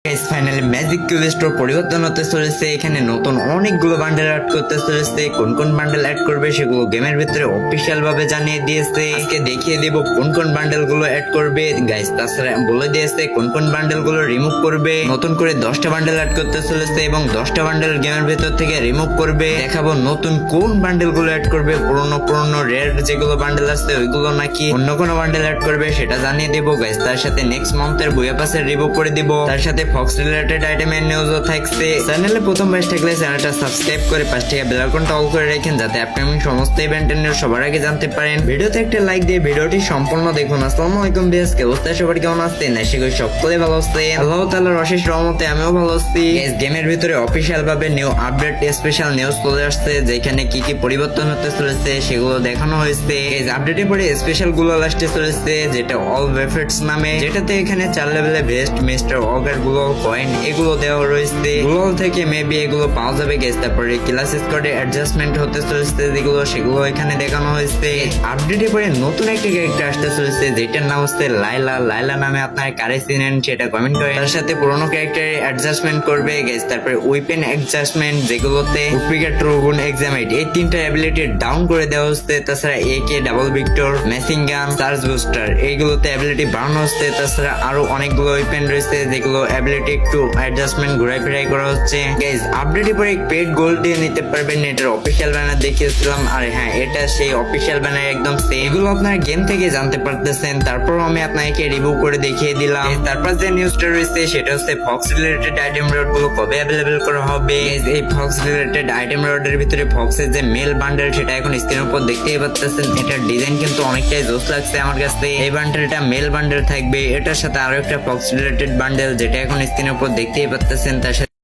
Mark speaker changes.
Speaker 1: Guys finally magic cube store পরিবর্তন হতে চলেছে। এখানে নতুন অনেকগুলো বান্ডেল অ্যাড করতে চলেছে। কোন কোন বান্ডেল অ্যাড করবে সেগুলো গেমের ভিতরে অফিসিয়াল ভাবে জানিয়ে দিয়েছে। আজকে দেখিয়ে দেব কোন কোন বান্ডেল গুলো অ্যাড করবে গাইস। তাছাড়া বলে দিয়েছে কোন কোন বান্ডেল গুলো রিমুভ করবে। নতুন করে 10টা বান্ডেল অ্যাড করতে চলেছে এবং 10টা বান্ডেল গেমের ভিতর থেকে রিমুভ করবে। দেখাবো নতুন কোন বান্ডেল গুলো অ্যাড করবে। পুরনো রেয়ার যেগুলো বান্ডেল আছে ওইগুলো নাকি অন্য কোনো বান্ডেল অ্যাড করবে সেটা জানিয়ে দেবো গাইস। তার সাথে নেক্সট মান্থের বুয়া পাসের রিভিউ করে দিব। তার সাথে ফক্স রিলেটেড আইটেমের নিউজও থাকছে। চ্যানেলে প্রথম বেশ থাকলে চ্যানেলটা সাবস্ক্রাইব করে পাশ থেকে বেল আইকনটা অল করে রাখেন যাতে আপকামিং সমস্ত ইভেন্টের নিউজ সবার আগে জানতে পারেন। ভিডিওতে একটা লাইক দিয়ে ভিডিওটি সম্পূর্ণ দেখুন। আসসালামু আলাইকুম ভিউয়ার্স, কে অবস্থা সবার কেমন আছেন? আশা করি সকলে ভালো আছেন। আল্লাহ তাআলার অশেষ রহমতে আমিও ভালো আছি। গেমের ভিতরে অফিসিয়াল ভাবে নিউ আপডেট স্পেশাল নিউজ চলে আসছে যেখানে কি কি পরিবর্তন হতে চলেছে সেগুলো দেখানো হয়েছে। এই আপডেটে পরে স্পেশাল গুলো লাস্টে চলেছে যেটা অল ওয়েফেটস নামে, যেটাতে এখানে 4 লেভেলে বেস্ট মিস্টার অগার গুলো কয়েন এগুলো দেওয়া রয়েছে। গুগল থেকে মেবি এগুলো পাওয়া যাবে গেছে। তারপরে ক্লাস স্কোয়াডে অ্যাডজাস্টমেন্ট হতে চলেছে যেগুলো সেগুলো এখানে দেখানো হয়েছে। আপডেটে পরে নতুন একটা ক্যারেক্টার আসতে চলেছে যেটার নাম হচ্ছে লাইলা। লাইলা নামে আপনারা কারে চিনেন সেটা কমেন্ট করেন। তার সাথে পুরোনো ক্যারেক্টারে অ্যাডজাস্টমেন্ট করবে গেছে। তারপরে উইপেন অ্যাডজাস্টমেন্ট যেগুলোতে উইপিকা ট্রোগুন এক্সামাইট এই 3টা অ্যাবিলিটি ডাউন করে দেওয়া হচ্ছে। তাছাড়া একে ডাবল ভিক্টর মেসিং গান চার্জ বুস্টার এইগুলোতে অ্যাবিলিটি বাড়ানো হচ্ছে। তাছাড়া আরো অনেকগুলো উইপেন রয়েছে যেগুলো অ্যাবিলিটি একটু অ্যাডজাস্টমেন্ট ঘুরাই ফিরাই করা হচ্ছে। গাইস আপডেটে পরে পেড গোল্ড দিয়ে নিতে পারবেন। এটার অফিসিয়াল ব্যানার দেখিয়েছিলাম। আর হ্যাঁ, এটা সেই অফিসিয়াল ব্যানার একদম সেম। এগুলো আপনারা গেম থেকে জানতে পারতেছেন। তারপর আমি আপনাকে রিভিউ করে দেখিয়ে দিলাম। তারপর যে নিউজটা রয়েছে সেটা হচ্ছে ফক্স রিলেটেড আইটেম রড গুলো কবে অ্যাভেলেবেল করা হবে। এই ফক্স রিলেটেড আইটেম রডের ভিতরে ফক্সের যে মেল বান্ডেল সেটা এখন স্ক্রিনের উপর দেখতেই পাচ্ছেন। এটার ডিজাইন কিন্তু অনেকটাই জোস লাগছে আমার কাছে। এই বান্ডেলটা মেল বান্ডেল থাকবে। এটার সাথে আরো একটা ফক্স রিলেটেড বান্ডেল যেটা এখন স্ক্রিনের উপর দেখতেই পাচ্ছেন। তার সাথে